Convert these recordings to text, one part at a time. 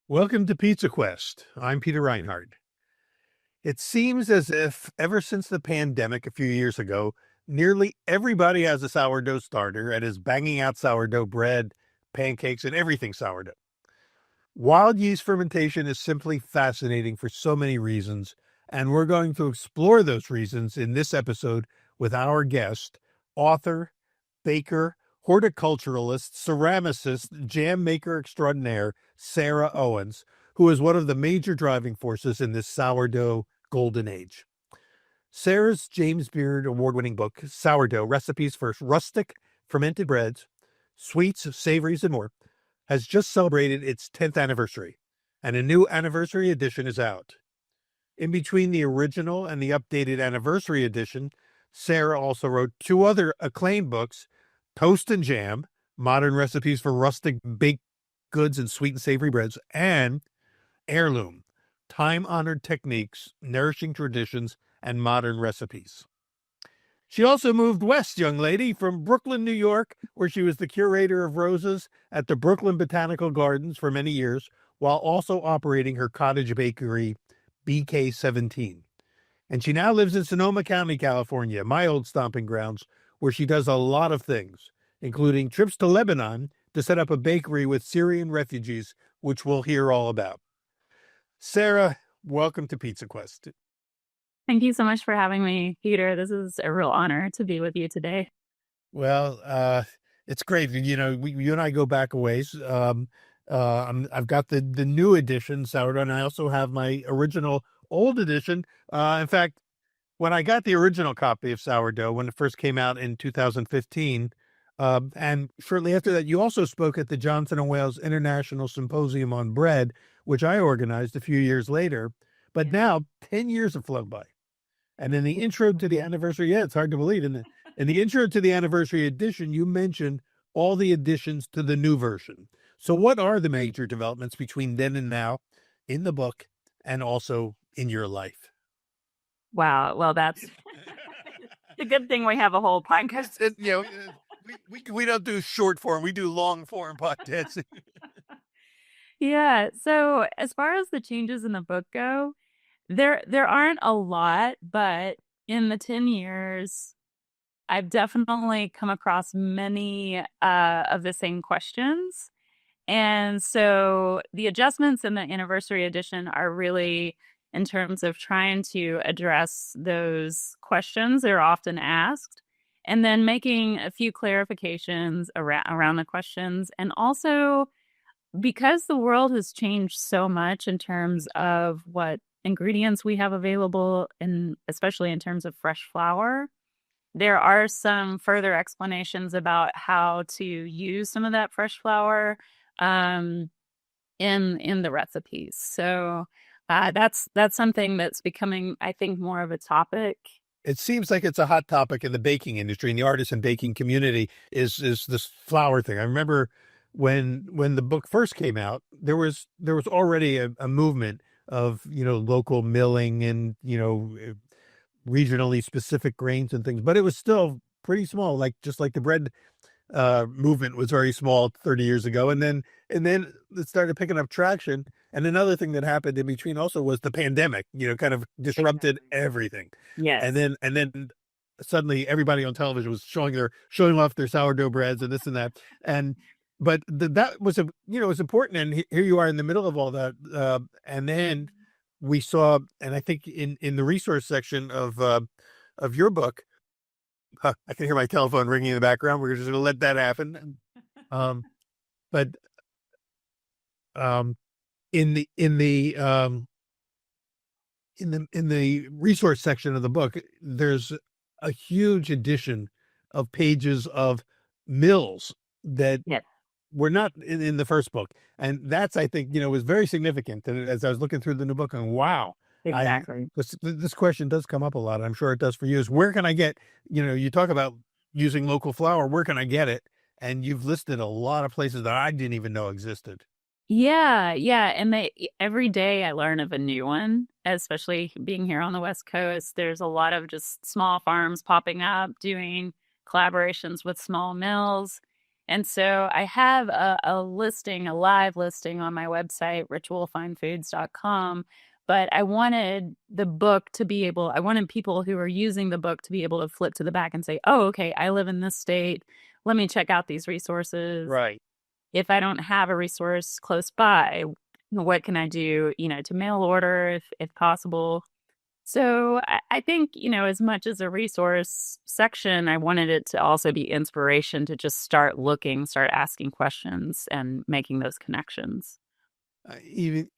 Welcome to Pizza Quest. I'm Peter Reinhardt. It seems as if ever since the pandemic a few years ago, nearly everybody has a sourdough starter and is banging out sourdough bread, pancakes, and everything sourdough. Wild yeast fermentation is simply fascinating for so many reasons, and we're going to explore those reasons in this episode with our guest, author, baker, horticulturalist, ceramicist, jam maker extraordinaire, Sarah Owens, who is one of the major driving forces in this sourdough golden age. Sarah's James Beard award-winning book, Sourdough, Recipes for Rustic Fermented Breads, Sweets, Savories, and More, has just celebrated its 10th anniversary, and a new anniversary edition is out. In between the original and the updated anniversary edition, Sarah also wrote two other acclaimed books, Toast and Jam, Modern Recipes for Rustic Baked Goods and Sweet and Savory Breads, and Heirloom, Time-Honored Techniques, Nourishing Traditions, and Modern Recipes. She also moved west, young lady, from Brooklyn, New York, where she was the curator of roses at the Brooklyn Botanical Gardens for many years, while also operating her cottage bakery, BK17. And she now lives in Sonoma County, California, my old stomping grounds, where she does a lot of things, including trips to Lebanon to set up a bakery with Syrian refugees, which we'll hear all about. Sarah, welcome to Pizza Quest. Thank you so much for having me, Peter. This is a real honor to be with you today. Well, it's great. You and I go back a ways. I've got the new edition sourdough, and I also have my original old edition. In fact, when I got the original copy of sourdough, when it first came out in 2015, and shortly after that, you also spoke at the Johnson and Wales International Symposium on Bread, which I organized a few years later. But now 10 years have flown by. And in the intro to the anniversary, it's hard to believe. In the intro to the anniversary edition, you mentioned all the additions to the new version. So what are the major developments between then and now in the book and also in your life? Wow. Well, that's a good thing we have a whole podcast. We don't do short form. We do long form podcasts. Yeah. So as far as the changes in the book go, there aren't a lot, but in the 10 years, I've definitely come across many of the same questions. And so the adjustments in the anniversary edition are really in terms of trying to address those questions that are often asked, and then making a few clarifications around the questions. And also, because the world has changed so much in terms of what ingredients we have available, and especially in terms of fresh flour, there are some further explanations about how to use some of that fresh flour in the recipes. So that's something that's becoming, I think, more of a topic. It seems like it's a hot topic in the baking industry, in the artisan baking community, is this flour thing. I remember when the book first came out, there was already a movement of local milling and regionally specific grains and things, but it was still pretty small, like just like the bread movement was very small 30 years ago, and then it started picking up traction. And another thing that happened in between also was the pandemic, kind of disrupted everything. Yes. And then suddenly everybody on television was showing off their sourdough breads and this and that. But that was it was important. And here you are in the middle of all that. And then we saw, and I think in the resource section of your book, I can hear my telephone ringing in the background. We're just going to let that happen. But in the resource section of the book, there's a huge addition of pages of mills that Yes. were not in the first book, and that's, I think, was very significant. And as I was looking through the new book, and wow, Exactly. this question does come up a lot. I'm sure it does for you. Is where can I get? You talk about using local flour. Where can I get it? And you've listed a lot of places that I didn't even know existed. Yeah, yeah. And every day I learn of a new one, especially being here on the West Coast. There's a lot of just small farms popping up, doing collaborations with small mills. And so I have a listing, a live listing on my website, ritualfinefoods.com. But I wanted the book to be able, I wanted people who are using the book to be able to flip to the back and say, oh, okay, I live in this state. Let me check out these resources. Right. If I don't have a resource close by, what can I do, to mail order if possible? So I think, as much as a resource section, I wanted it to also be inspiration to just start looking, start asking questions and making those connections. Even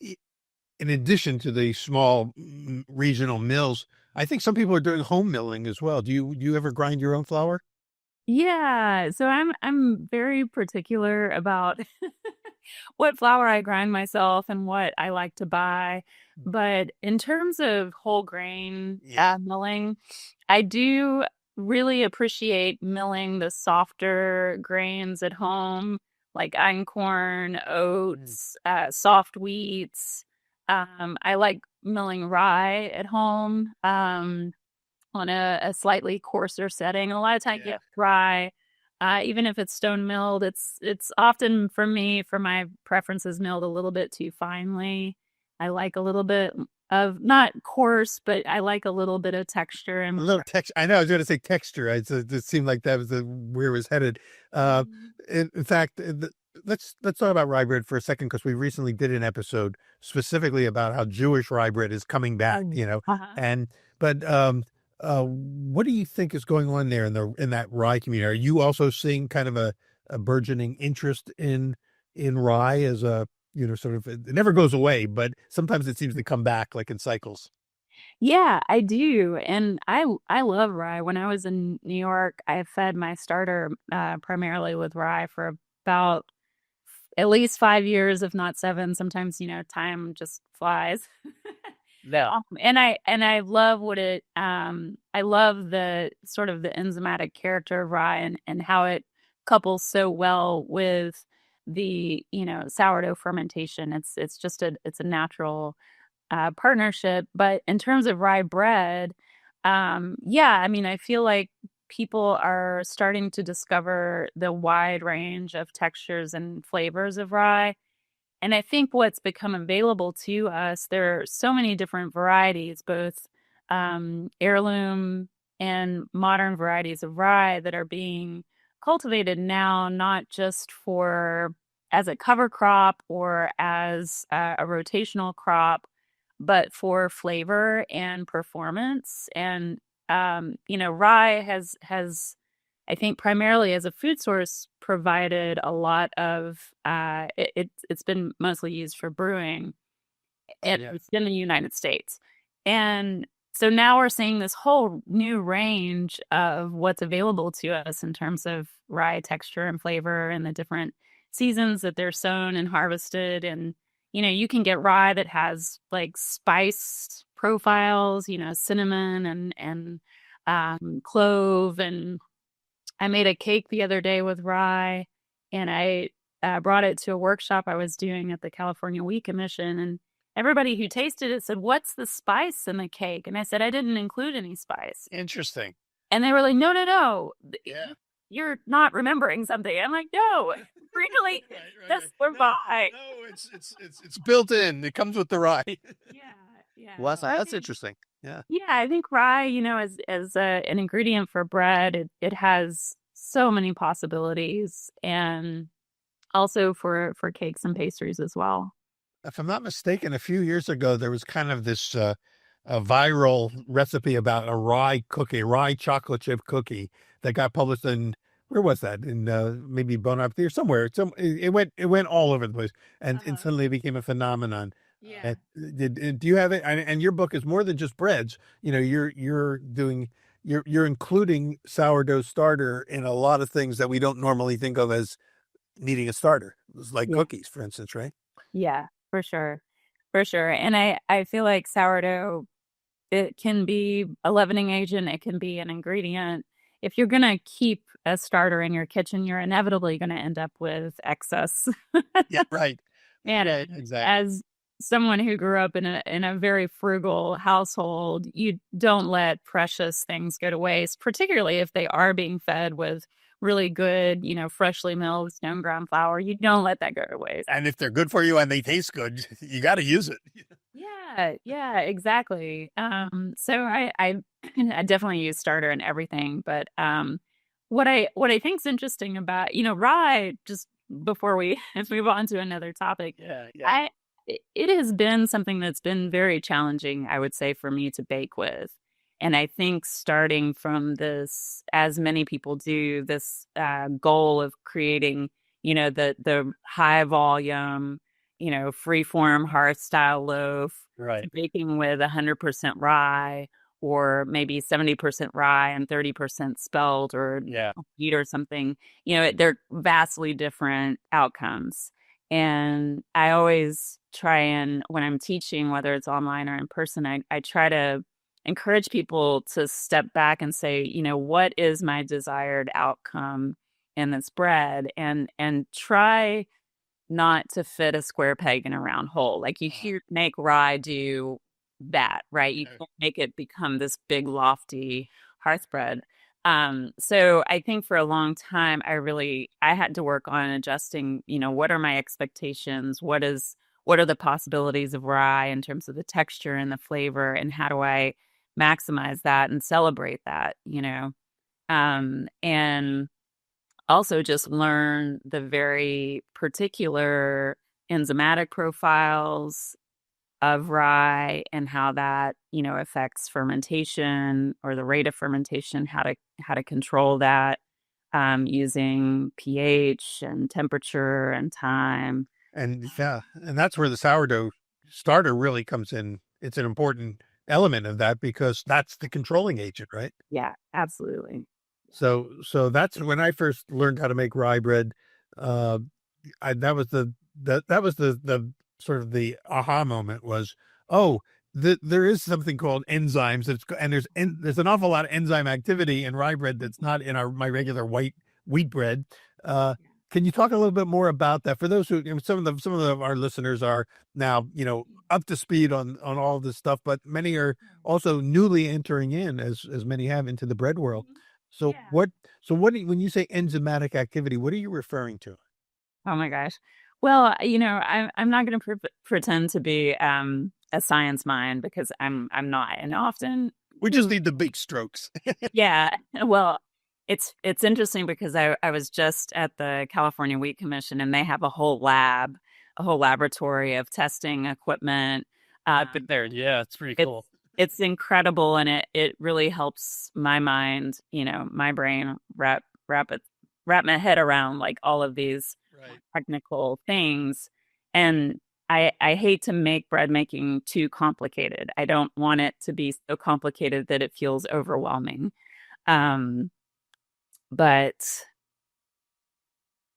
in addition to the small regional mills, I think some people are doing home milling as well. Do you ever grind your own flour? Yeah, so I'm very particular about what flour I grind myself and what I like to buy. But in terms of whole grain Yeah. milling, I do really appreciate milling the softer grains at home, like einkorn, Mm. oats, soft wheats. I like milling rye at home. On a slightly coarser setting. A lot of times Yeah. get dry. Even if it's stone milled, it's often for me, for my preferences, milled a little bit too finely. I like a little bit of not coarse, but I like a little bit of texture A and little text. I know I was going to say texture. It seemed like that was where it was headed. Uh, Mhm. in fact, let's talk about rye bread for a second because we recently did an episode specifically about how Jewish rye bread is coming back. Uh-huh. And but what do you think is going on there in that rye community? Are you also seeing kind of a burgeoning interest in rye as a sort of it never goes away, but sometimes it seems to come back like in cycles. Yeah, I do. And I love rye. When I was in New York, I fed my starter primarily with rye for about at least 5 years, if not seven. Sometimes, time just flies. Yeah. And I love I love the sort of the enzymatic character of rye and how it couples so well with the, sourdough fermentation. It's just it's a natural partnership. But in terms of rye bread, yeah, I mean, I feel like people are starting to discover the wide range of textures and flavors of rye. And I think what's become available to us, there are so many different varieties, both heirloom and modern varieties of rye that are being cultivated now, not just for as a cover crop or as a rotational crop, but for flavor and performance. And rye has I think primarily as a food source provided a lot of it's been mostly used for brewing. Yeah. It's in the United States. And so now we're seeing this whole new range of what's available to us in terms of rye texture and flavor and the different seasons that they're sown and harvested. And, you can get rye that has like spice profiles, cinnamon and clove. And I made a cake the other day with rye and I brought it to a workshop I was doing at the California Wheat Commission. And everybody who tasted it said, "What's the spice in the cake?" And I said, "I didn't include any spice." Interesting. And they were like, "No, no, no. Yeah. You're not remembering something." I'm like, "No, really, Right, right, that's right. for No, rye." no, it's built in. It comes with the rye. Yeah, yeah. Well, So I that's think, interesting. Yeah. yeah, I think rye, as an ingredient for bread, it has so many possibilities, and also for cakes and pastries as well. If I'm not mistaken, a few years ago there was kind of this a viral recipe about a rye cookie, rye chocolate chip cookie that got published in where was that? In maybe Bon Appetit or somewhere. It went all over the place and Uh-huh. instantly became a phenomenon. Yeah. Do you have it? And your book is more than just breads. You're including sourdough starter in a lot of things that we don't normally think of as needing a starter, like Yeah. cookies, for instance, right? Yeah, for sure. For sure. And I feel like sourdough, it can be a leavening agent, it can be an ingredient. If you're going to keep a starter in your kitchen, you're inevitably going to end up with excess. Yeah, right. And Right, exactly. as someone who grew up in a very frugal household, you don't let precious things go to waste, particularly if they are being fed with really good, freshly milled stone ground flour, you don't let that go to waste. And if they're good for you and they taste good, you got to use it. Yeah, yeah, exactly. So I definitely use starter and everything, but what I think is interesting about, rye, just before we move on to another topic, Yeah, yeah. it has been something that's been very challenging, I would say, for me to bake with. And I think starting from this, as many people do, this goal of creating, the high volume, free form hearth style loaf, Right. baking with 100% rye, or maybe 70% rye and 30% spelt or Yeah. wheat or something. They're vastly different outcomes. And I always try, and when I'm teaching, whether it's online or in person, I try to encourage people to step back and say, what is my desired outcome in this bread, and try not to fit a square peg in a round hole. Like you hear make rye do that, right? You can't make it become this big lofty hearth bread. So I think for a long time I had to work on adjusting, what are my expectations? What are the possibilities of rye in terms of the texture and the flavor, and how do I maximize that and celebrate that, and also just learn the very particular enzymatic profiles of rye and how that, affects fermentation or the rate of fermentation, how to control that, using pH and temperature and time. And yeah, and that's where the sourdough starter really comes in. It's an important element of that because that's the controlling agent, right? Yeah, absolutely. So that's when I first learned how to make rye bread. Uh, that was the sort of the aha moment was, oh, there is something called enzymes. And there's an awful lot of enzyme activity in rye bread that's not in my regular white wheat bread. Uh, can you talk a little bit more about that for those who, our listeners are now, up to speed on all this stuff, but many are also newly entering in, as many have, into the bread world. So Yeah. when you say enzymatic activity, what are you referring to? Oh my gosh. Well, I'm not going to pretend to be a science mind, because I'm not. And often, We just need the big strokes. yeah. Well, it's interesting because I was just at the California Wheat Commission, and they have a whole laboratory of testing equipment. I've been there. Yeah, it's pretty It's cool. it's incredible, and it really helps my mind, my brain wrap my head around like all of these Right. technical things. And I hate to make bread making too complicated. I don't want it to be so complicated that it feels overwhelming. Um, but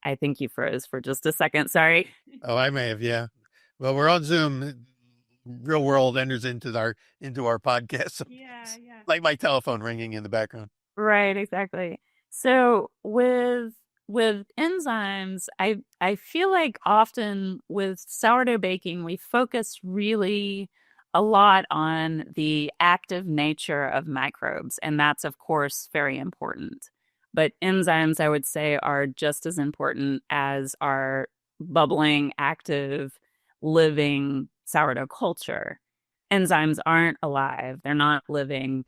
I think you froze for just a second. Sorry. Oh, I may have, yeah. Well, we're on Zoom. Real world enters into our podcast. So Yeah, yeah. like my telephone ringing in the background. Right, exactly. So with enzymes, I feel like often with sourdough baking, we focus really a lot on the active nature of microbes, and that's of course very important. But enzymes, I would say, are just as important as our bubbling, active, living sourdough culture. Enzymes aren't alive, they're not living.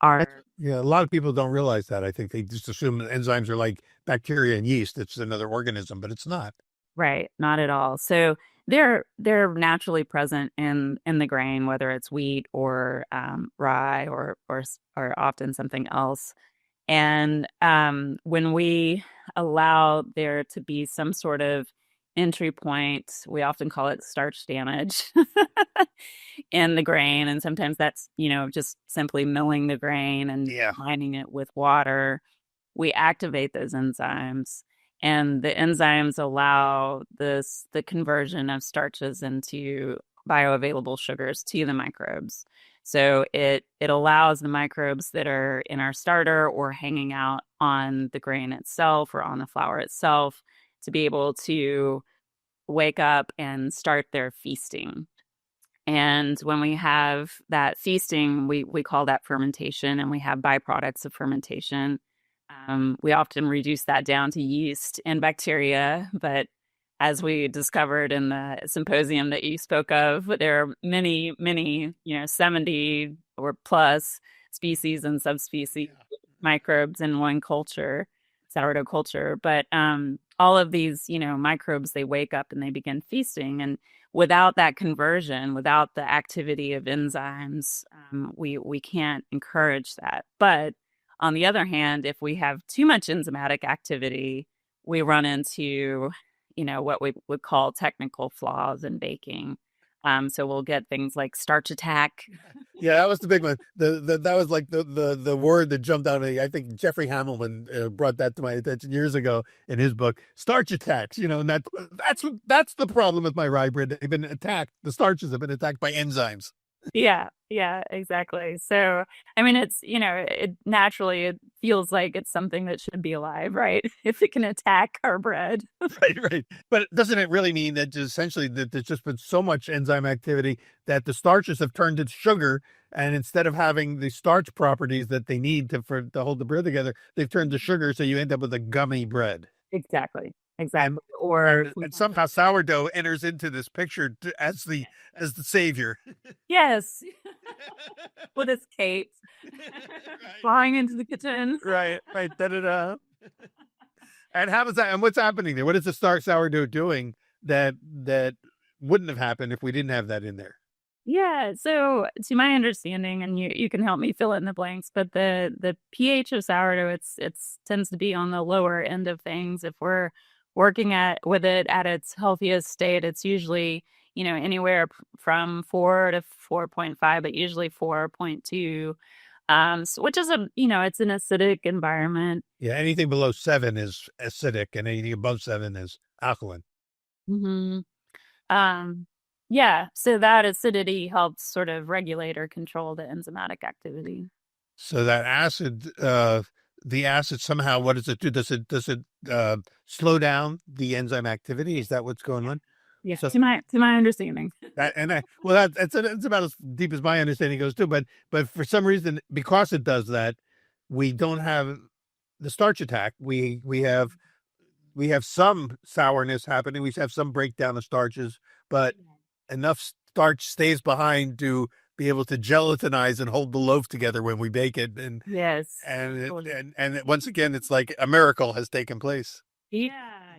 Are Yeah, a lot of people don't realize that. I think they just assume that enzymes are like bacteria and yeast. It's another organism, but it's not. Right, not at all. So they're naturally present in the grain, whether it's wheat or rye or often something else. And when we allow there to be some sort of entry point, we often call it starch damage in the grain. And sometimes that's, just simply milling the grain and Yeah. mining it with water. We activate those enzymes. And the enzymes allow the conversion of starches into bioavailable sugars to the microbes. So it allows the microbes that are in our starter or hanging out on the grain itself or on the flour itself to be able to wake up and start their feasting. And when we have that feasting, we call that fermentation, and we have byproducts of fermentation. We often reduce that down to yeast and bacteria, but as we discovered in the symposium that you spoke of, there are many, many, 70 or plus species and subspecies microbes in one culture, sourdough culture. But all of these, microbes, they wake up and they begin feasting. And without that conversion, without the activity of enzymes, we can't encourage that. But on the other hand, if we have too much enzymatic activity, we run into, what we would call technical flaws in baking. So we'll get things like starch attack. Yeah, that was the big one. That was like the word that jumped out at me. I think Jeffrey Hamilton brought that to my attention years ago in his book, Starch Attacks. And that's the problem with my rye bread. They've been attacked. The starches have been attacked by enzymes. Yeah, exactly. So, I mean, it's, it naturally, it feels like it's something that should be alive, right? If it can attack our bread. Right. But doesn't it really mean that essentially that there's just been so much enzyme activity that the starches have turned into sugar, and instead of having the starch properties that they need to hold the bread together, they've turned to sugar, so you end up with a gummy bread. Exactly. And somehow sourdough enters into this picture as the savior. Yes. With his cape. Flying into the kitchen. Right. Da-da-da. And how does that, and what's happening there? What is the sourdough doing that wouldn't have happened if we didn't have that in there? Yeah. So to my understanding, and you can help me fill in the blanks, but the pH of sourdough, it's tends to be on the lower end of things. If we're working with it at its healthiest state, it's usually, anywhere from 4 to 4.5, but usually 4.2. Which is it's an acidic environment. Yeah, anything below 7 is acidic, and anything above 7 is alkaline. Mm-hmm. Yeah, so that acidity helps sort of regulate or control the enzymatic activity. So that acid, the acid somehow, what does it do? Does it slow down the enzyme activity? Is that what's going on? Yeah, so, to my understanding. That's about as deep as my understanding goes too. But for some reason, because it does that, we don't have the starch attack. We have some sourness happening. We have some breakdown of starches, but enough starch stays behind to be able to gelatinize and hold the loaf together when we bake it. And yes, and once again, it's like a miracle has taken place.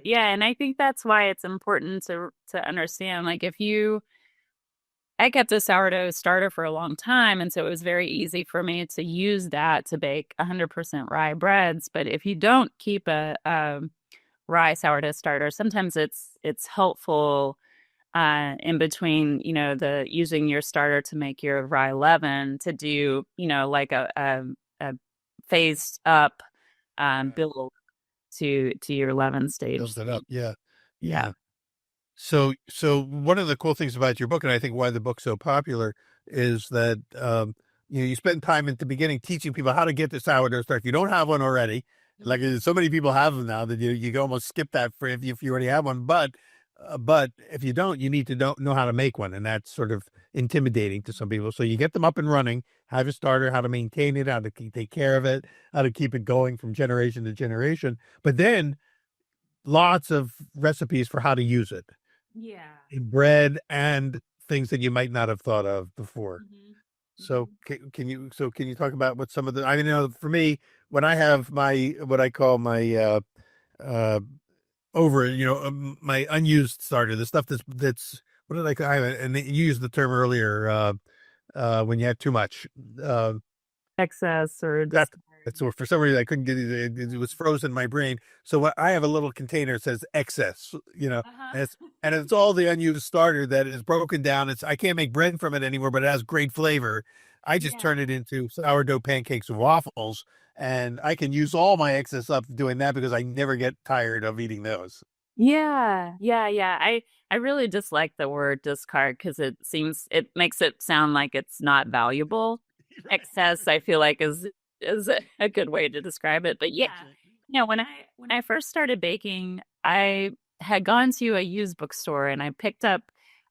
Yeah, and I think that's why it's important to understand. Like, I kept a sourdough starter for a long time, and so it was very easy for me to use that to bake 100% rye breads. But if you don't keep a rye sourdough starter, sometimes it's helpful in between, the using your starter to make your rye leaven to do, like a phased up build to your leaven stage. Builds it up, yeah. So one of the cool things about your book, and I think why the book's so popular, is that you spend time at the beginning teaching people how to get the sourdough starter. If you don't have one already, like so many people have them now that you can almost skip that for if you already have one. But if you don't, you need to know how to make one, and that's sort of intimidating to some people. So you get them up and running, have a starter, how to maintain it, how to take care of it, how to keep it going from generation to generation. But then lots of recipes for how to use it. Yeah. In bread and things that you might not have thought of before. Mm-hmm. So can you talk about what some of the, I know for me, when I have what I call my my unused starter, the stuff that's what did I call it? And you used the term earlier, when you had too much excess or so for some reason I couldn't get it. It was frozen in my brain. So I have a little container that says excess, and it's all the unused starter that is broken down. I can't make bread from it anymore, but it has great flavor. I just turn it into sourdough pancakes and waffles, and I can use all my excess up doing that because I never get tired of eating those. Yeah. I really dislike the word discard because it makes it sound like it's not valuable. Right. Excess, I feel like is a good way to describe it. But when I first started baking, I had gone to a used bookstore and I picked up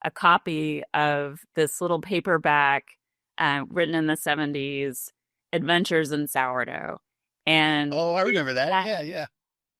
a copy of this little paperback written in the 70s, Adventures in Sourdough. And Oh, I remember that. Yeah.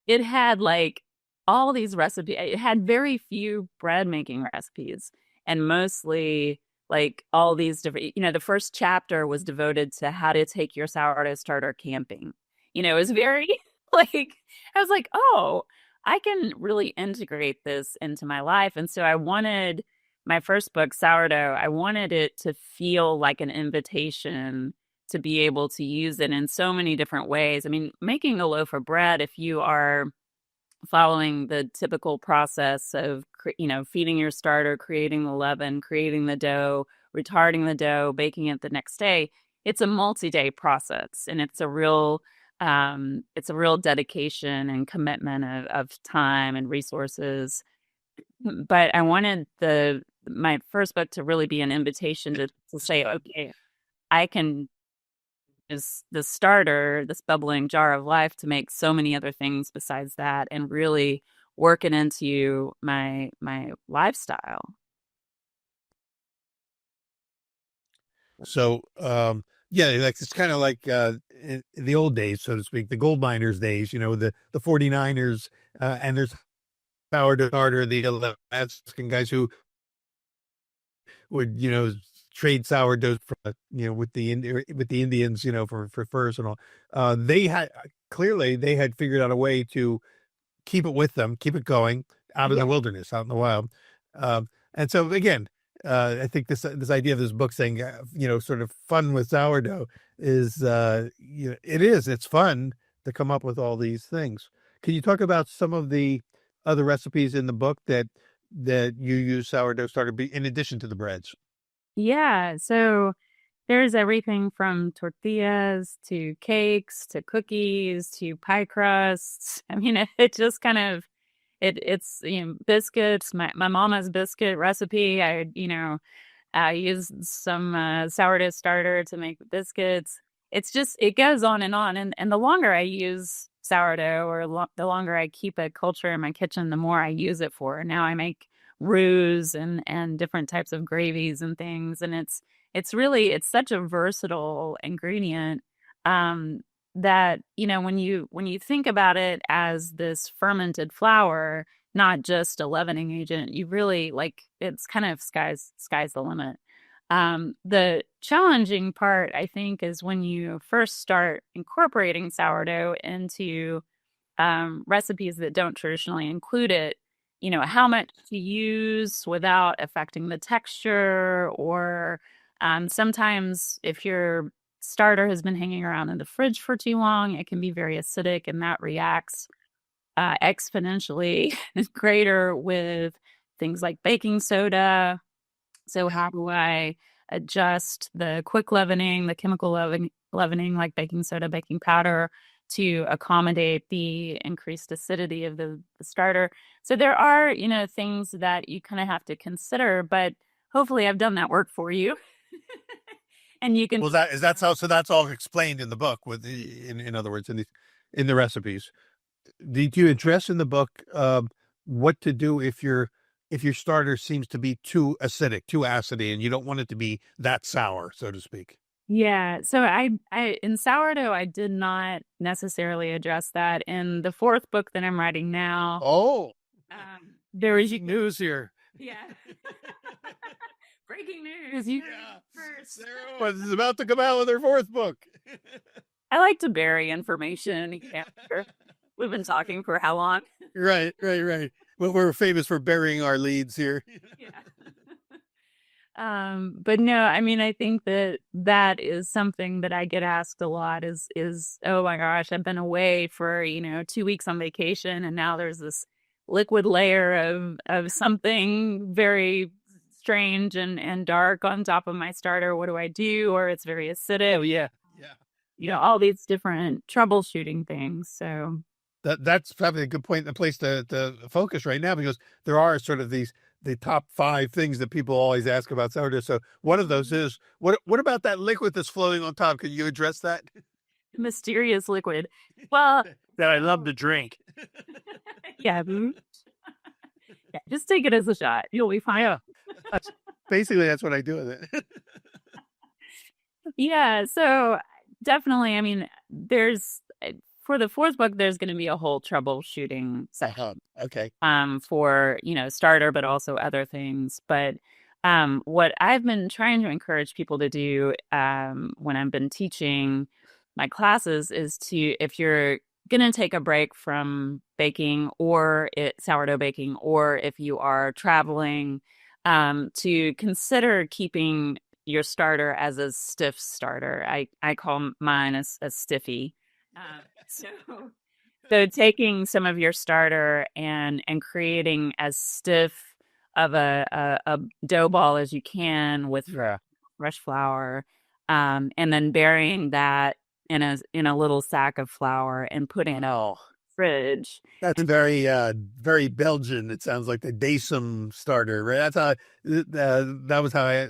it had like all these recipes. It had very few bread making recipes, and mostly like all these different, the first chapter was devoted to how to take your sourdough starter camping. It was very like, I was like, oh, I can really integrate this into my life. And so I wanted my first book, Sourdough, I wanted it to feel like an invitation to be able to use it in so many different ways. I mean, making a loaf of bread, if you are following the typical process of, feeding your starter, creating the leaven, creating the dough, retarding the dough, baking it the next day, it's a multi-day process, and it's a real dedication and commitment of time and resources. But I wanted my first book to really be an invitation to say, okay, I can is the starter, this bubbling jar of life, to make so many other things besides that, and really work it into my lifestyle. So, yeah, like it's kind of like in the old days, so to speak, the gold miners' days. The 49ers, and there's sourdough starter, the Alaskan guys who would trade sourdoughs from with the Indians, for furs and all. They had figured out a way to keep it with them, keep it going out in the wilderness, out in the wild. And so again, I think this idea of this book saying, sort of fun with sourdough is, it's fun to come up with all these things. Can you talk about some of the other recipes in the book that you use sourdough starter in addition to the breads? Yeah, so there's everything from tortillas to cakes to cookies to pie crusts. I mean, it just kind of it's biscuits. My mama's biscuit recipe. I use some sourdough starter to make the biscuits. It's just, it goes on and on. And the longer I use sourdough, or the longer I keep a culture in my kitchen, the more I use it for. Now I make roux and different types of gravies and things. And it's such a versatile ingredient. That, when you think about it as this fermented flour, not just a leavening agent, you really like, it's kind of sky's the limit. The challenging part, I think, is when you first start incorporating sourdough into recipes that don't traditionally include it, how much to use without affecting the texture, or sometimes if your starter has been hanging around in the fridge for too long, it can be very acidic, and that reacts exponentially greater with things like baking soda. So how do I adjust the quick leavening, the chemical leavening like baking soda, baking powder, to accommodate the increased acidity of the starter? So there are, things that you kind of have to consider, but hopefully I've done that work for you. And you can. Well, that's all explained in the book in other words, in the recipes. Did you address in the book what to do if your starter seems to be too acidic, too acidy, and you don't want it to be that sour, so to speak? Yeah, so I in sourdough, I did not necessarily address that. In the fourth book that I'm writing now, Oh, there was news here. Yeah. Breaking news. You first. Sarah Owens is about to come out with her fourth book. I like to bury information. We've been talking for how long? Right. Well, we're famous for burying our leads here. Yeah. But no, I mean, I think that is something that I get asked a lot is, oh my gosh, I've been away for, 2 weeks on vacation, and now there's this liquid layer of something very strange and dark on top of my starter. What do I do? Or it's very acidic. Oh yeah. All these different troubleshooting things. So that's probably a good point, the place to focus right now, because there are sort of the top 5 things that people always ask about sourdough. So one of those is, what about that liquid that's floating on top? Can you address that? Mysterious liquid. Well, That I love to drink. yeah. Yeah, just take it as a shot. You'll be fine. Yeah. Basically, that's what I do with it. Yeah, so definitely, I mean, there's for the fourth book, there's going to be a whole troubleshooting section. Okay. For, starter, but also other things. But what I've been trying to encourage people to do when I've been teaching my classes is if you're going to take a break from baking or sourdough baking, or if you are traveling, to consider keeping your starter as a stiff starter. I call mine a stiffy. So taking some of your starter and creating as stiff of a dough ball as you can with fresh flour, and then burying that in a little sack of flour and putting it in the fridge. That's very Belgian. It sounds like the Daysum starter, right? That's how that was how I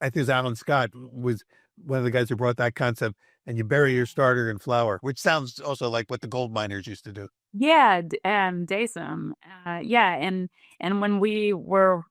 think it was Alan Scott was one of the guys who brought that concept. And you bury your starter in flour, which sounds also like what the gold miners used to do. Yeah, Daysum. Yeah, and when we were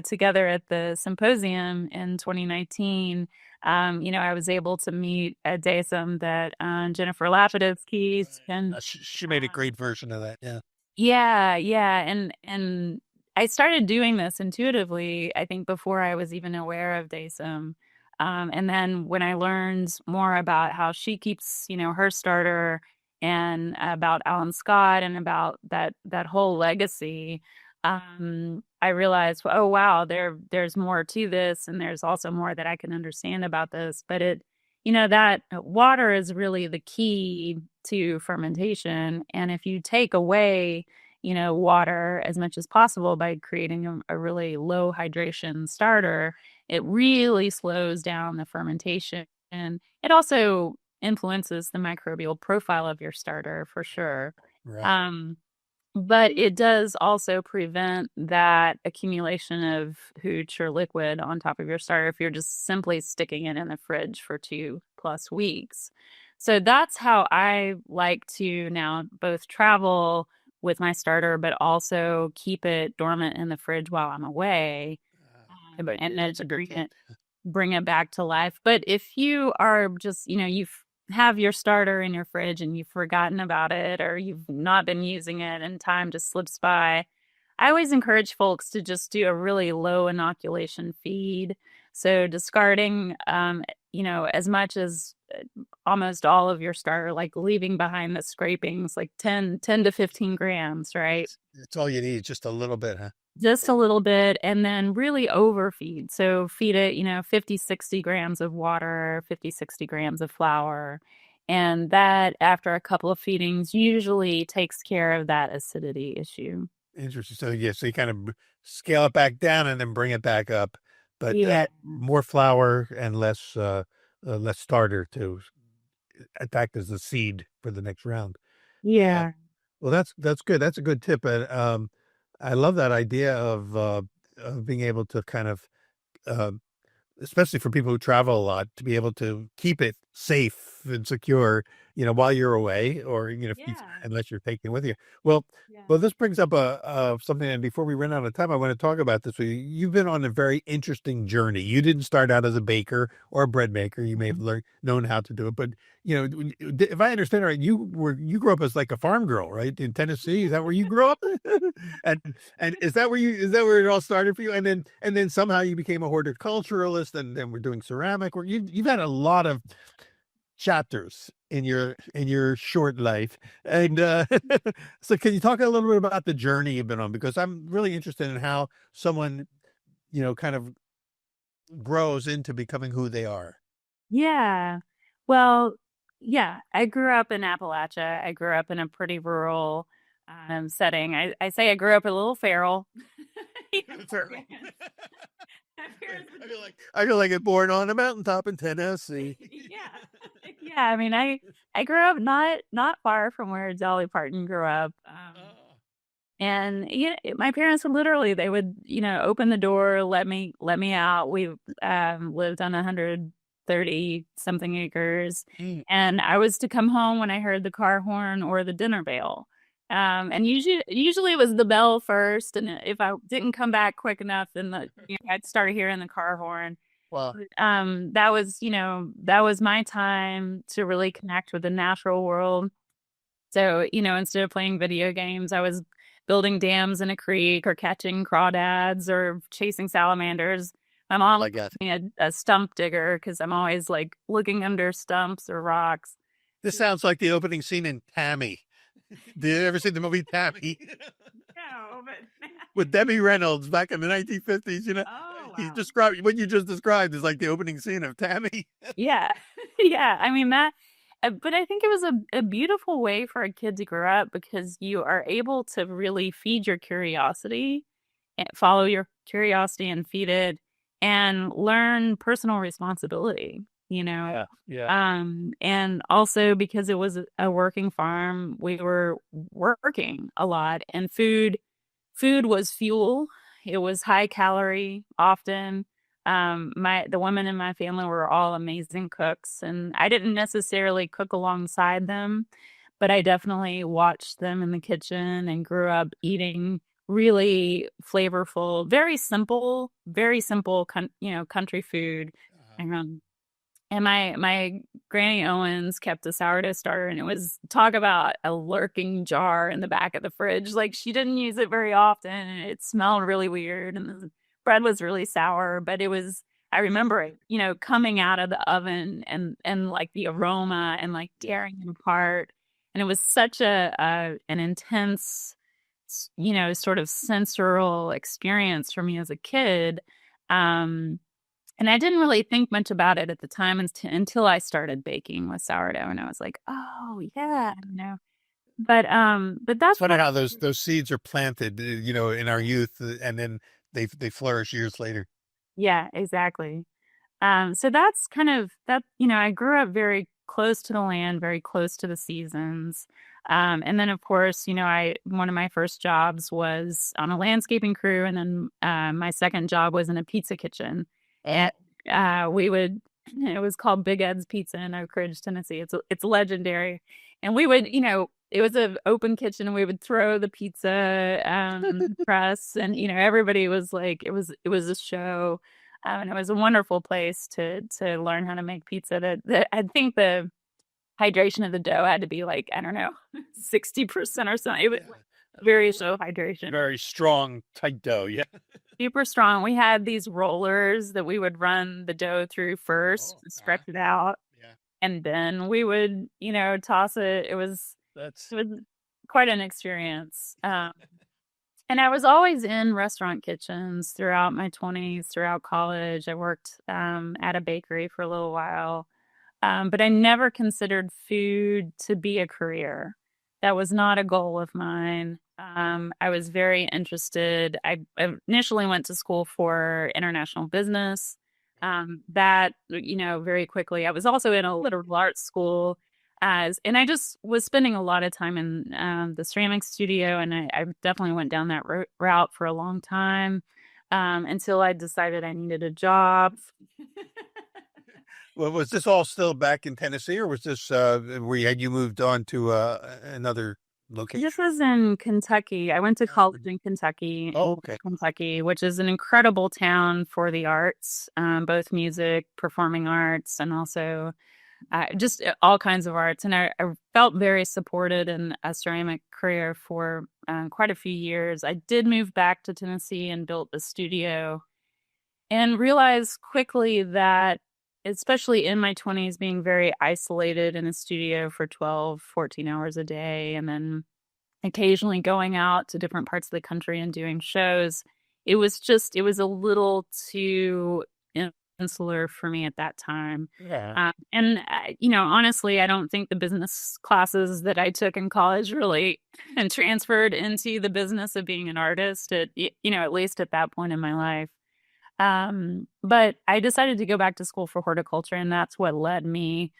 together at the symposium in 2019, I was able to meet a Daysum that Jennifer Lapidovsky and she made a great version of that. Yeah. Yeah, and I started doing this intuitively, I think, before I was even aware of Daysum. And then when I learned more about how she keeps, her starter, and about Alan Scott and about that whole legacy, I realized, oh wow, there's more to this, and there's also more that I can understand about this. But that water is really the key to fermentation, and if you take away water as much as possible by creating a really low hydration starter, it really slows down the fermentation. And it also influences the microbial profile of your starter for sure. Right. But it does also prevent that accumulation of hooch or liquid on top of your starter if you're just simply sticking it in the fridge for 2+ weeks. So that's how I like to now both travel with my starter, but also keep it dormant in the fridge while I'm away, and then bring it back to life. But if you are just, you have your starter in your fridge and you've forgotten about it, or you've not been using it and time just slips by, I always encourage folks to just do a really low inoculation feed. So discarding, as much as almost all of your starter, like leaving behind the scrapings, like 10 to 15 grams, right? It's all you need, just a little bit, huh? Just a little bit, and then really overfeed. So feed it, 50, 60 grams of water, 50, 60 grams of flour. And that, after a couple of feedings, usually takes care of that acidity issue. Interesting. So so you kind of scale it back down and then bring it back up, but more flour and less starter to act as the seed for the next round. Yeah. Well, that's good. That's a good tip. And I love that idea of being able to kind of, especially for people who travel a lot, to be able to keep it safe and secure, while you're away, or unless you're taking it with you. Well, this brings up something. And before we run out of time, I want to talk about this with you. You've been on a very interesting journey. You didn't start out as a baker or a bread maker. You may have known how to do it, but if I understand right, you grew up as like a farm girl, right, in Tennessee. Is that where you grew up? and is that where it all started for you? And then somehow you became a horticulturalist, and then we're doing ceramic. Where you've had a lot of chapters in your short life. And so can you talk a little bit about the journey you've been on? Because I'm really interested in how someone, kind of grows into becoming who they are. Yeah. Well, yeah, I grew up in Appalachia. I grew up in a pretty rural setting. I say I grew up a little feral. I feel like I'm born on a mountaintop in Tennessee. Yeah. I mean, I grew up not far from where Dolly Parton grew up. And my parents would literally, they would, open the door, let me out. We lived on 130 something acres, and I was to come home when I heard the car horn or the dinner bell. And usually it was the bell first, and if I didn't come back quick enough, then I'd start hearing the car horn. Wow. That was my time to really connect with the natural world. So, instead of playing video games, I was building dams in a creek or catching crawdads or chasing salamanders. My mom Like that. gave me a stump digger because I'm always like looking under stumps or rocks. This sounds like the opening scene in Tammy. Did you ever see the movie Tammy? No, but With Debbie Reynolds back in the 1950s, oh, He's wow. described what you just described is like the opening scene of Tammy. Yeah. Yeah. I mean, but I think it was a beautiful way for a kid to grow up because you are able to really feed your curiosity and follow your curiosity and feed it and learn personal responsibility, Yeah. And also because it was a working farm, we were working a lot and food was fuel. It was high calorie often. The women in my family were all amazing cooks, and I didn't necessarily cook alongside them, but I definitely watched them in the kitchen and grew up eating really flavorful, very simple, country food. And my Granny Owens kept a sourdough starter, and it was talk about a lurking jar in the back of the fridge. Like she didn't use it very often, and it smelled really weird, and the bread was really sour. But it was, I remember it, coming out of the oven and like the aroma and like tearing it apart, and it was such an intense, sort of sensorial experience for me as a kid. And I didn't really think much about it at the time until I started baking with sourdough, and I was like, "Oh yeah, But It's that's funny how those seeds are planted, in our youth, and then they flourish years later. yeah, exactly. So that's kind of that. I grew up very close to the land, very close to the seasons, and then of course, one of my first jobs was on a landscaping crew, and then my second job was in a pizza kitchen. And we would, it was called Big Ed's Pizza in Oak Ridge, Tennessee. It's legendary. And we would, it was an open kitchen, and we would throw the pizza press, and everybody was like, it was a show, and it was a wonderful place to learn how to make pizza. I think the hydration of the dough had to be like, I don't know, 60% or something. It was very low hydration. Very strong, tight dough. Yeah. Super strong. We had these rollers that we would run the dough through first, stretch it out, and then we would, toss it. It was quite an experience. And I was always in restaurant kitchens throughout my 20s, throughout college. I worked at a bakery for a little while, but I never considered food to be a career. That was not a goal of mine. I was very interested. I initially went to school for international business. That, very quickly, I was also in a liberal arts school and I just was spending a lot of time in the ceramic studio, and I definitely went down that route for a long time until I decided I needed a job. Well, was this all still back in Tennessee, or was this where you moved on to another location? This was in Kentucky. I went to college in Kentucky. Oh, okay. Kentucky, which is an incredible town for the arts, both music, performing arts, and also just all kinds of arts. And I felt very supported in a ceramic career for quite a few years. I did move back to Tennessee and built a studio, and realized quickly that, especially in my 20s, being very isolated in a studio for 12, 14 hours a day, and then occasionally going out to different parts of the country and doing shows, it was a little too insular for me at that time. Yeah. And, honestly, I don't think the business classes that I took in college really and transferred into the business of being an artist at least at that point in my life. But I decided to go back to school for horticulture, and that's what led me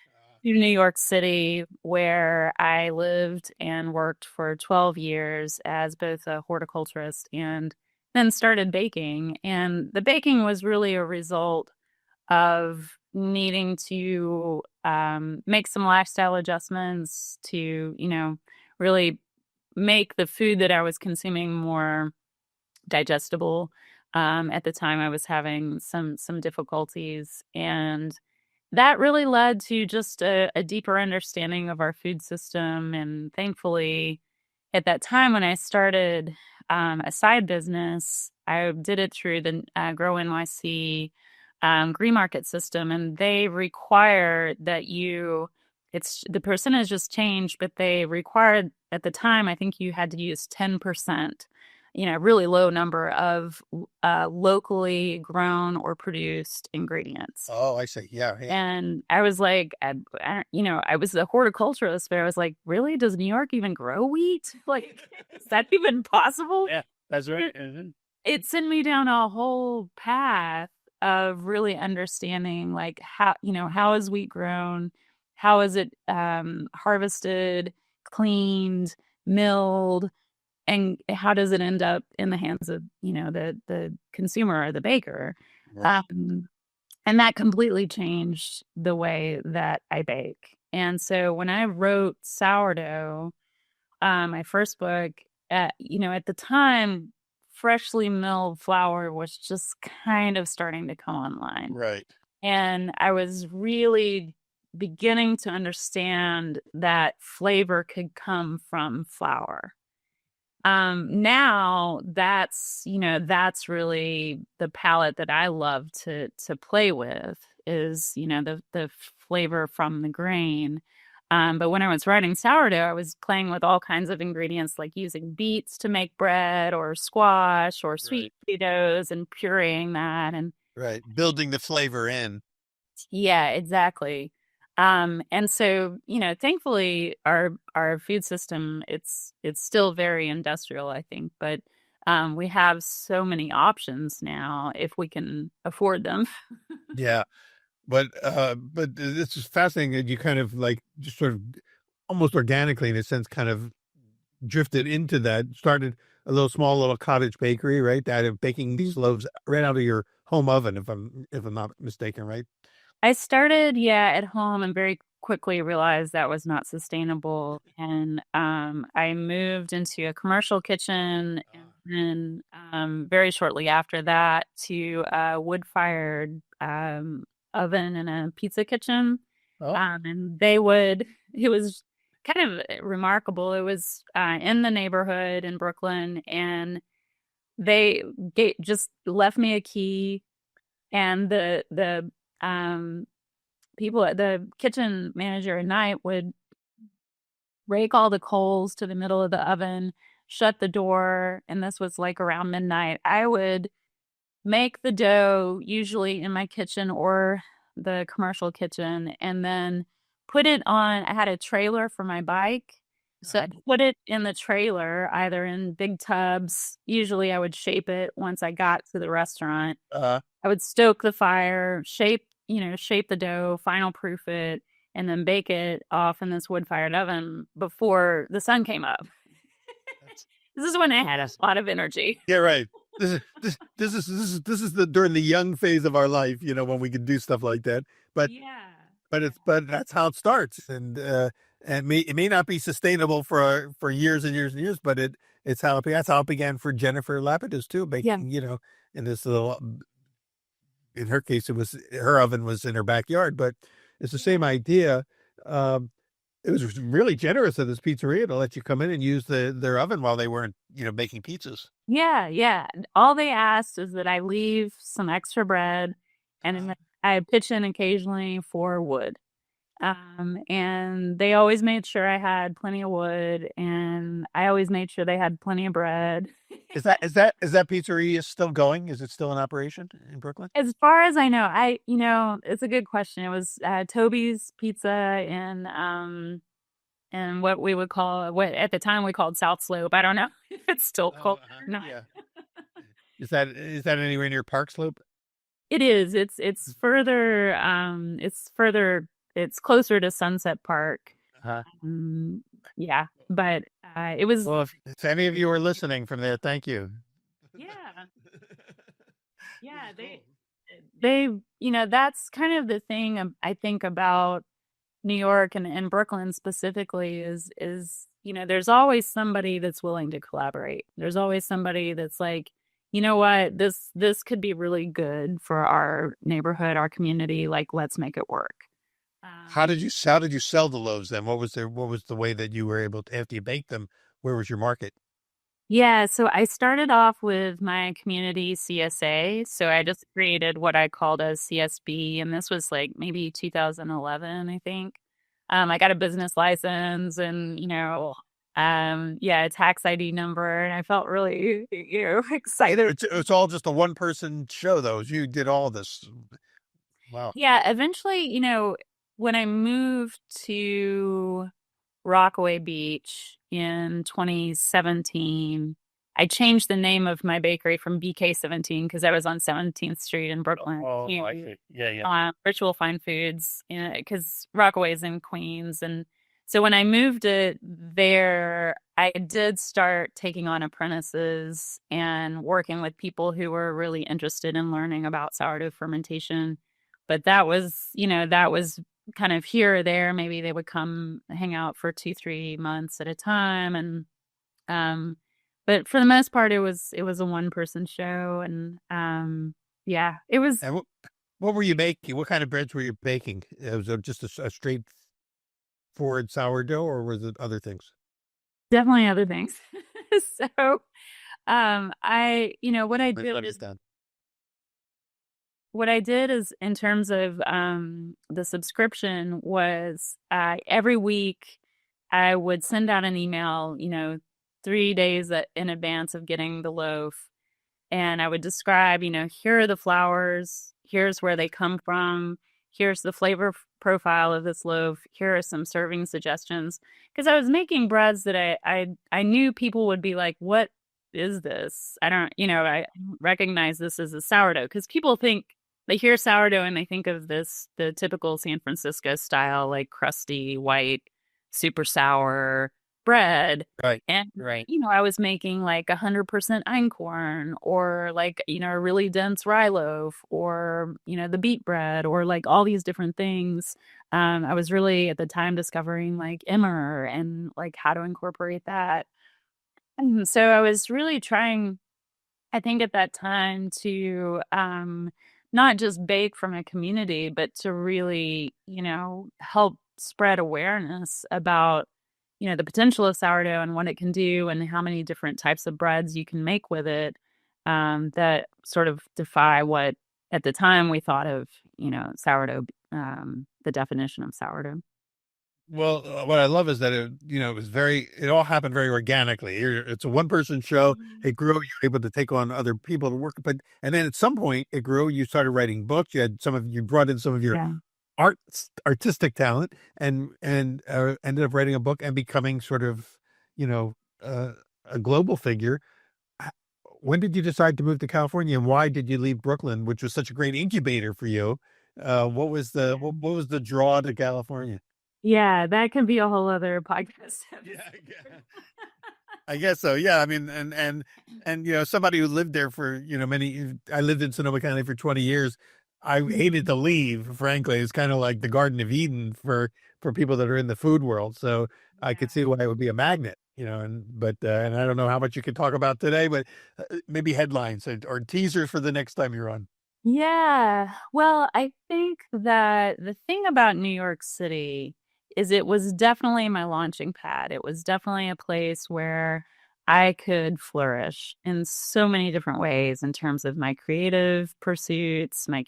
to New York City, where I lived and worked for 12 years as both a horticulturist and then started baking. And the baking was really a result of needing to make some lifestyle adjustments to, really make the food that I was consuming more digestible. At the time, I was having some difficulties, and that really led to just a deeper understanding of our food system. And thankfully, at that time when I started a side business, I did it through the Grow NYC green market system, and they require that the percentage just changed, but they required at the time, I think you had to use 10%, really low number of locally grown or produced ingredients. Oh, I see. Yeah. And I was like, I was a horticulturalist, but I was like, really? Does New York even grow wheat? Like, is that even possible? Yeah, that's right. It sent me down a whole path of really understanding, like, how is wheat grown? How is it harvested, cleaned, milled? And how does it end up in the hands of, the consumer or the baker? Right. And that completely changed the way that I bake. And so when I wrote Sourdough, my first book, at the time, freshly milled flour was just kind of starting to come online. Right. And I was really beginning to understand that flavor could come from flour. Now that's really the palette that I love to play with is, the flavor from the grain. But when I was writing Sourdough, I was playing with all kinds of ingredients, like using beets to make bread or squash or sweet potatoes and pureeing that. And right. Building the flavor in. yeah, exactly. And so, thankfully our food system, it's still very industrial, I think, but we have so many options now if we can afford them. Yeah. But this is fascinating that you kind of like just sort of almost organically, in a sense, kind of drifted into that, started a little cottage bakery, right? Out of baking these loaves right out of your home oven, if I'm not mistaken, right? I started, at home, and very quickly realized that was not sustainable. And I moved into a commercial kitchen, and then very shortly after that to a wood-fired oven and a pizza kitchen. Oh. And it was kind of remarkable. It was in the neighborhood in Brooklyn, and they just left me a key, and the people at the kitchen manager at night would rake all the coals to the middle of the oven, shut the door, and this was like around midnight. I would make the dough, usually in my kitchen or the commercial kitchen, and then put it on. I had a trailer for my bike. So I put it in the trailer, either in big tubs. Usually I would shape it once I got to the restaurant. I would stoke the fire, shape the dough, final proof it, and then bake it off in this wood-fired oven before the sun came up. This is when I had a lot of energy. Yeah, right. This is during the young phase of our life, when we can do stuff like that. But but that's how it starts, and it may not be sustainable for years and years and years, but that's how it began for Jennifer Lapidus too, baking, in this little. In her case, her oven was in her backyard, but it's the same idea. It was really generous of this pizzeria to let you come in and use their oven while they weren't, making pizzas. Yeah. All they asked is that I leave some extra bread, and then I pitch in occasionally for wood. And they always made sure I had plenty of wood, and I always made sure they had plenty of bread. Is that pizzeria still going? Is it still in operation in Brooklyn? As far as I know, it's a good question. It was Toby's Pizza and what we would call, what at the time we called South Slope. I don't know if it's still called. No. Yeah. Is that anywhere near Park Slope? It is. It's further. It's closer to Sunset Park. Yeah, but it was. Well, if any of you are listening from there, thank you. Yeah. Yeah, they that's kind of the thing I think about New York and Brooklyn specifically is there's always somebody that's willing to collaborate. There's always somebody that's like, you know what, this could be really good for our neighborhood, our community. Like, let's make it work. How did you sell the loaves then? What was the way that you were able to, after you baked them, where was your market? Yeah, so I started off with my community CSA. So I just created what I called a CSB, and this was like maybe 2011, I think. I got a business license and, yeah, a tax ID number, and I felt really, excited. It's all just a one person show though. You did all this. Wow. Yeah, eventually, when I moved to Rockaway Beach in 2017, I changed the name of my bakery from BK17 because I was on 17th Street in Brooklyn. Oh, I see. Yeah, yeah. Ritual Fine Foods, because Rockaway is in Queens. And so when I moved it there, I did start taking on apprentices and working with people who were really interested in learning about sourdough fermentation. But that was kind of here or there. Maybe they would come hang out for 2-3 months at a time. And but for the most part, it was a one-person show. And yeah, it was And what were you making? What kind of breads were you baking? Was it just a straightforward sourdough, or was it other things? definitely other things. So I what I did is Understand. what I did is, in terms of the subscription, was every week I would send out an email, 3 days in advance of getting the loaf. And I would describe, here are the flours, here's where they come from, here's the flavor profile of this loaf, here are some serving suggestions. Because I was making breads that I knew people would be like, what is this? I recognize this as a sourdough. Because people think, they hear sourdough and they think of the typical San Francisco style, like crusty, white, super sour bread. Right. And, Right. I was making like 100% einkorn, or like, a really dense rye loaf, or, the beet bread, or like all these different things. I was really at the time discovering like emmer and like how to incorporate that. And so I was really trying, I think at that time, to not just bake from a community, but to really, help spread awareness about, the potential of sourdough and what it can do and how many different types of breads you can make with it, that sort of defy what at the time we thought of, sourdough, the definition of sourdough. Well, what I love is that it all happened very organically. It's a one person show. It grew. You were able to take on other people to work, and then at some point it grew. You started writing books. You brought in some of your Yeah. artistic talent, and ended up writing a book and becoming sort of, you know, a global figure. H- When did you decide to move to California, and why did you leave Brooklyn, which was such a great incubator for you? What was the draw to California? Yeah, that can be a whole other podcast Yeah, episode. I guess so. Yeah, I mean, and somebody who lived there for I lived in Sonoma County for 20 years. I hated to leave. Frankly, it's kind of like the Garden of Eden for people that are in the food world. So I could Yeah. see why it would be a magnet. And I don't know how much you can talk about today, but maybe headlines or teasers for the next time you're on. Yeah. Well, I think that the thing about New York City is it was definitely my launching pad. It was definitely a place where I could flourish in so many different ways in terms of my creative pursuits, my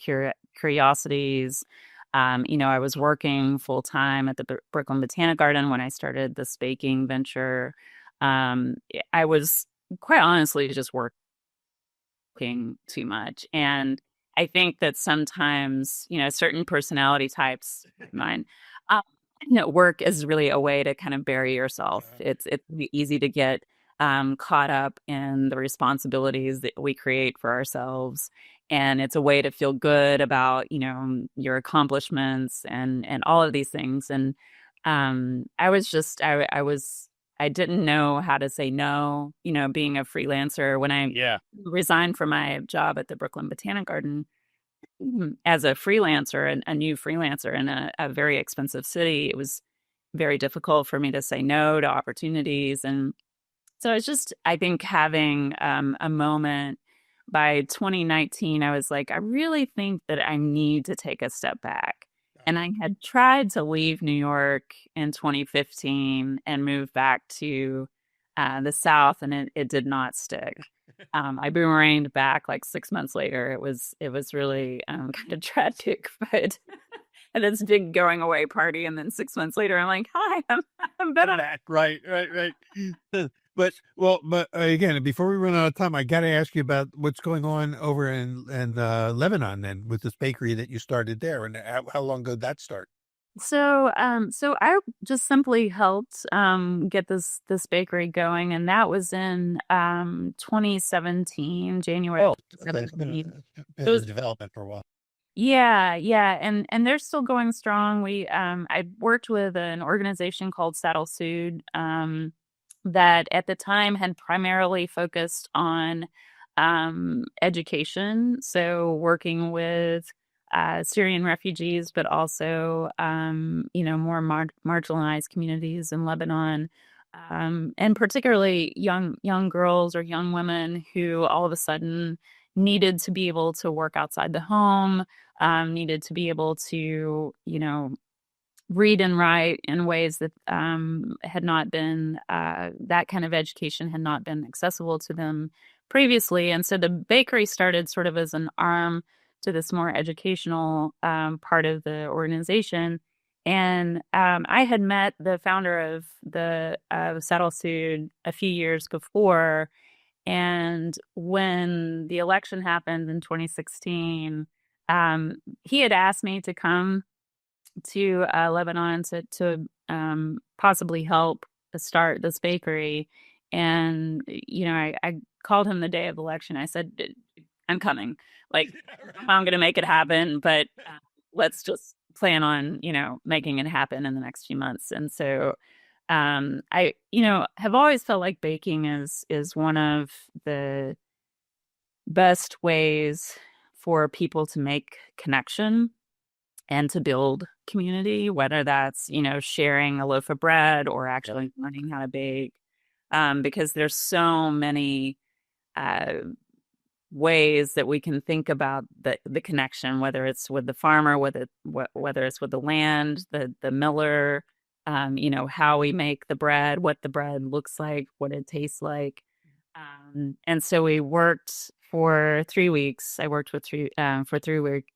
curiosities. I was working full time at the Brooklyn Botanic Garden when I started this baking venture. I was quite honestly just working too much. And I think that sometimes, certain personality types, mine, um, work is really a way to kind of bury yourself. It's really easy to get caught up in the responsibilities that we create for ourselves. And it's a way to feel good about, your accomplishments and all of these things. And I didn't know how to say no, being a freelancer. When I Yeah. resigned from my job at the Brooklyn Botanic Garden, as a freelancer and a new freelancer in a very expensive city, it was very difficult for me to say no to opportunities. And so it's just, I think, having a moment by 2019, I was like, I really think that I need to take a step back. And I had tried to leave New York in 2015 and move back to the South, and it did not stick. I boomeranged back like 6 months later. It was really kind of tragic, but and this big going away party, and then 6 months later, I'm like, hi, I'm better. Right. But again, before we run out of time, I got to ask you about what's going on over in Lebanon then with this bakery that you started there, and how long ago did that start? So I just simply helped get this bakery going, and that was in 2017, January. Oh, okay. It's been in development for a while. Yeah, and they're still going strong. I worked with an organization called Saddle Sud that at the time had primarily focused on education, so working with Syrian refugees, but also more marginalized communities in Lebanon, and particularly young girls or young women who all of a sudden needed to be able to work outside the home, needed to be able to, read and write in ways that had not been, that kind of education had not been accessible to them previously. And so the bakery started sort of as an arm to this more educational part of the organization. And I had met the founder of the Saddle Sud a few years before. And when the election happened in 2016, he had asked me to come to Lebanon to possibly help start this bakery. And, I called him the day of the election. I said, I'm coming. Like, I'm going to make it happen, but let's just plan on, making it happen in the next few months. And so I, have always felt like baking is one of the best ways for people to make connection and to build community, whether that's, sharing a loaf of bread or actually learning how to bake, because there's so many ways that we can think about the connection, whether it's with the farmer, whether it's with the land, the miller, how we make the bread, what the bread looks like, what it tastes like. And so we worked for 3 weeks. I worked for 3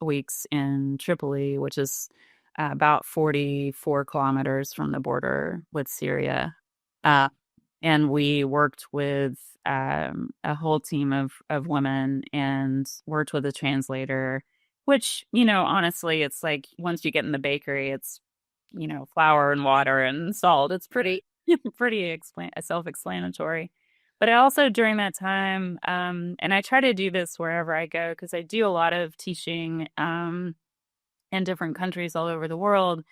weeks in Tripoli, which is about 44 kilometers from the border with Syria. And we worked with a whole team of women and worked with a translator, which, honestly, it's like once you get in the bakery, it's, flour and water and salt. It's pretty self-explanatory. But I also, during that time, and I try to do this wherever I go, because I do a lot of teaching in different countries all over the world.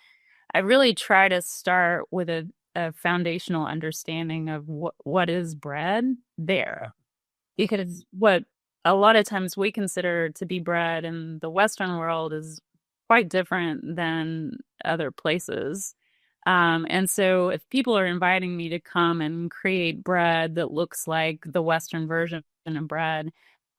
I really try to start with a foundational understanding of what is bread there. Because what a lot of times we consider to be bread in the Western world is quite different than other places. And so if people are inviting me to come and create bread that looks like the Western version of bread,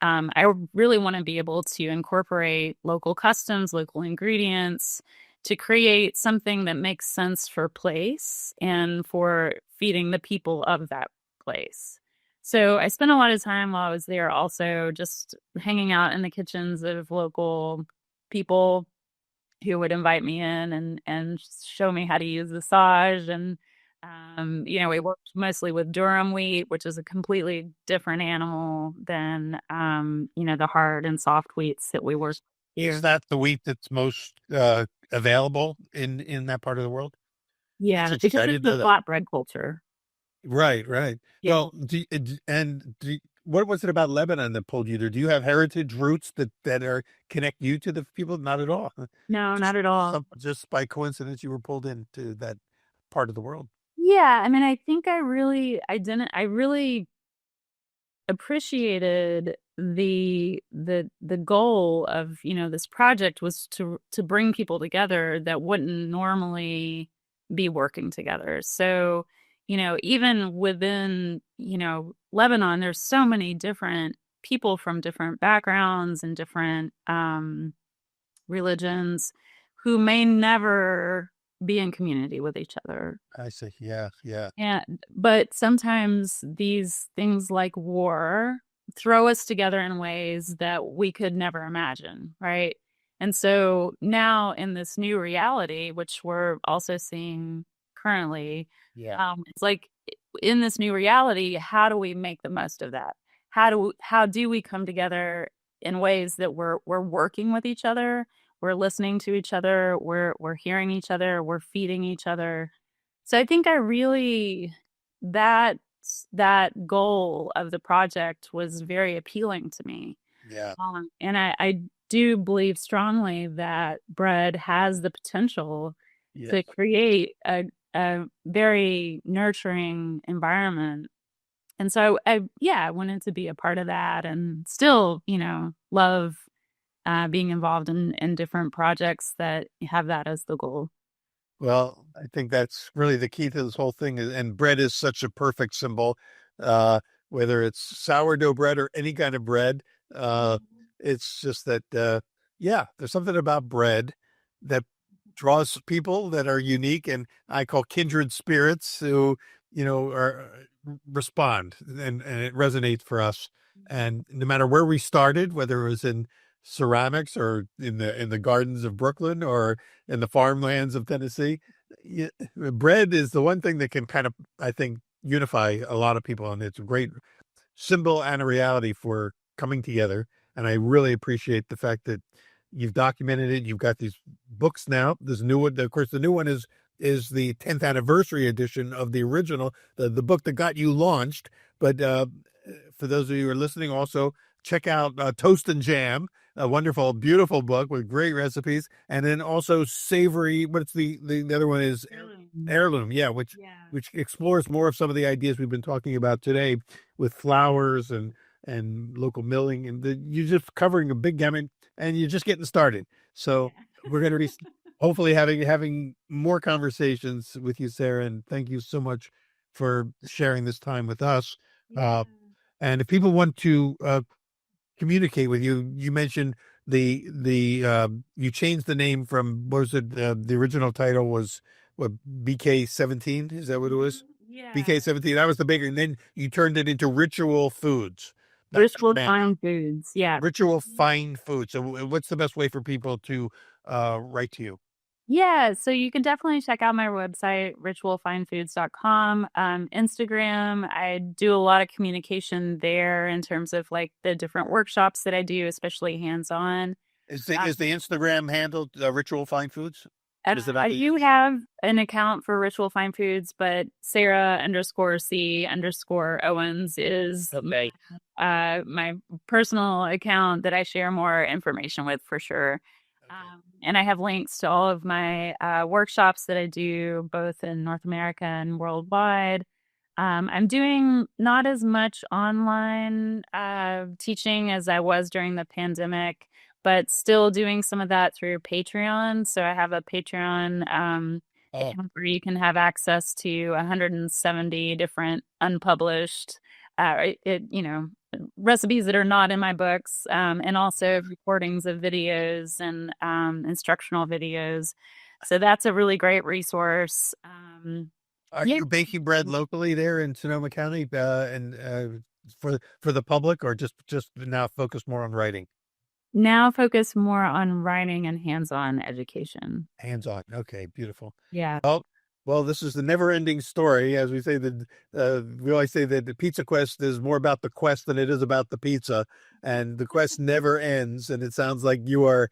I really want to be able to incorporate local customs, local ingredients to create something that makes sense for place and for feeding the people of that place. So I spent a lot of time while I was there also just hanging out in the kitchens of local people who would invite me in and show me how to use the sage. And, we worked mostly with Durham wheat, which is a completely different animal than, the hard and soft wheats that we work here. Is that the wheat that's most available in that part of the world? Yeah, because it's the flatbread culture. Right. Yeah. Well, what was it about Lebanon that pulled you there? Do you have heritage roots that are connect you to the people? Not at all. No, not at all. Just by coincidence, you were pulled into that part of the world. Yeah, I mean, I think I really appreciated the goal of, this project was to bring people together that wouldn't normally be working together. So, even within, Lebanon, there's so many different people from different backgrounds and different religions who may never be in community with each other. I see. Yeah. But sometimes these things like war throw us together in ways that we could never imagine, right? And so now in this new reality, which we're also seeing currently, it's like in this new reality, how do we make the most of that? How do we come together in ways that we're working with each other, we're listening to each other, we're hearing each other, we're feeding each other. So I think that goal of the project was very appealing to me. Yeah. And I do believe strongly that bread has the potential to create a very nurturing environment. And so I wanted to be a part of that, and still, love being involved in different projects that have that as the goal. Well, I think that's really the key to this whole thing. And bread is such a perfect symbol, whether it's sourdough bread or any kind of bread. It's just that, there's something about bread that draws people that are unique, and I call kindred spirits who, respond, and it resonates for us. And no matter where we started, whether it was in ceramics or in the gardens of Brooklyn or in the farmlands of Tennessee, bread is the one thing that can kind of, I think, unify a lot of people, and it's a great symbol and a reality for coming together. And I really appreciate the fact that you've documented it. You've got these books now. This new one, of course, the new one is the 10th anniversary edition of the original, the book that got you launched. But for those of you who are listening, also check out Toast and Jam, a wonderful, beautiful book with great recipes. And then also Savory. What's the other one is Heirloom. Yeah, which explores more of some of the ideas we've been talking about today with flours and local milling. And you're just covering a big gamut, and you're just getting started. So we're going to be hopefully having more conversations with you, Sarah. And thank you so much for sharing this time with us. And if people want to communicate with you, you mentioned you changed the name from, what was it? The original title was what, BK17? Is that what it was? Yeah. BK17. That was the baker, and then you turned it into Ritual Foods. Ritual Fine Foods. Yeah. Ritual Fine Foods. So what's the best way for people to write to you? Yeah, so you can definitely check out my website, ritualfinefoods.com. Instagram, I do a lot of communication there in terms of like the different workshops that I do, especially hands-on. Is the Instagram handle Ritual Fine Foods? I do have an account for Ritual Fine Foods, but Sarah_C_Owens is my personal account that I share more information with for sure. And I have links to all of my workshops that I do both in North America and worldwide. I'm doing not as much online teaching as I was during the pandemic, but still doing some of that through Patreon. So I have a Patreon account where you can have access to 170 different unpublished recipes that are not in my books, and also recordings of videos and instructional videos. So that's a really great resource. Are you baking bread locally there in Sonoma County, and for the public, or just now focus more on writing? Now focus more on writing and hands-on education. Hands-on. Okay, beautiful. Yeah. Well, this is the never-ending story. As we say, we always say that the Pizza Quest is more about the quest than it is about the pizza, and the quest never ends. And it sounds like you are,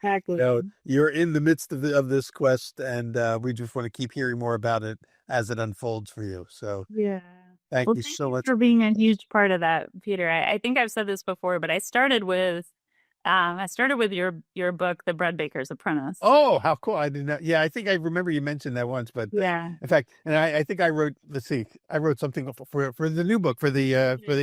you're in the midst of this quest, and we just want to keep hearing more about it as it unfolds for you. So, thank you so much for being a huge part of that, Peter. I think I've said this before, but I started with your book, The Bread Baker's Apprentice. Oh, how cool. I did not. Yeah, I think I remember you mentioned that once, but in fact, and I think I wrote, I wrote something for the new book, for the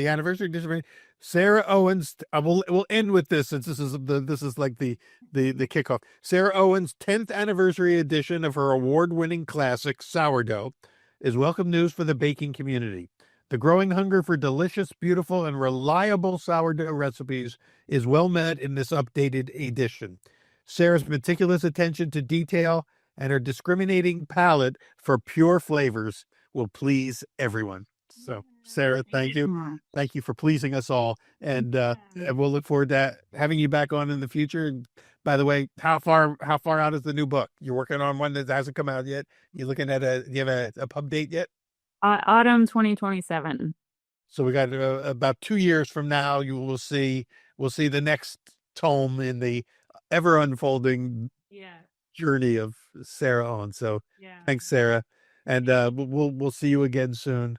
anniversary edition. Sarah Owens, we'll end with this, since this is like the kickoff. Sarah Owens' 10th anniversary edition of her award-winning classic Sourdough is welcome news for the baking community. The growing hunger for delicious, beautiful, and reliable sourdough recipes is well met in this updated edition. Sarah's meticulous attention to detail and her discriminating palate for pure flavors will please everyone. So, Sarah, thank you. Thank you for pleasing us all. And we'll look forward to having you back on in the future. And by the way, how far out is the new book? You're working on one that hasn't come out yet. You're looking at do you have a pub date yet? Autumn 2027. So we got about 2 years from now, we'll see the next tome in the ever unfolding journey of Sarah Owens. So thanks, Sarah. And we'll see you again soon.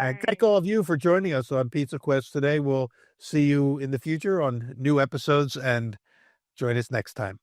And thank all of you for joining us on Pizza Quest today. We'll see you in the future on new episodes, and join us next time.